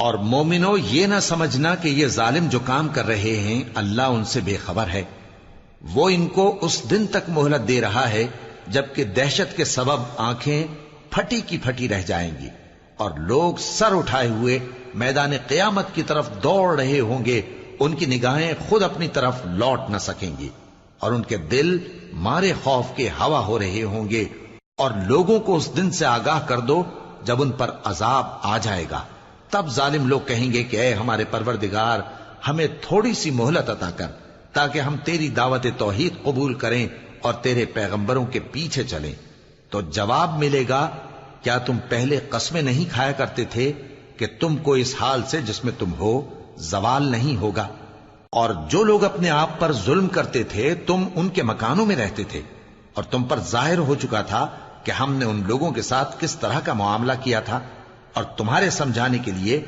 اور مومنو یہ نہ سمجھنا کہ یہ ظالم جو کام کر رہے ہیں اللہ ان سے بے خبر ہے، وہ ان کو اس دن تک مہلت دے رہا ہے جبکہ دہشت کے سبب آنکھیں پھٹی کی پھٹی رہ جائیں گی اور لوگ سر اٹھائے ہوئے میدان قیامت کی طرف دوڑ رہے ہوں گے، ان کی نگاہیں خود اپنی طرف لوٹ نہ سکیں گی اور ان کے دل مارے خوف کے ہوا ہو رہے ہوں گے۔ اور لوگوں کو اس دن سے آگاہ کر دو جب ان پر عذاب آ جائے گا، تب ظالم لوگ کہیں گے کہ اے ہمارے پروردگار، ہمیں تھوڑی سی مہلت عطا کر تاکہ ہم تیری دعوت توحید قبول کریں اور تیرے پیغمبروں کے پیچھے چلیں۔ تو جواب ملے گا، کیا تم پہلے قسمیں نہیں کھایا کرتے تھے کہ تم کو اس حال سے جس میں تم ہو زوال نہیں ہوگا؟ اور جو لوگ اپنے آپ پر ظلم کرتے تھے تم ان کے مکانوں میں رہتے تھے، اور تم پر ظاہر ہو چکا تھا کہ ہم نے ان لوگوں کے ساتھ کس طرح کا معاملہ کیا تھا، اور تمہارے سمجھانے کے لیے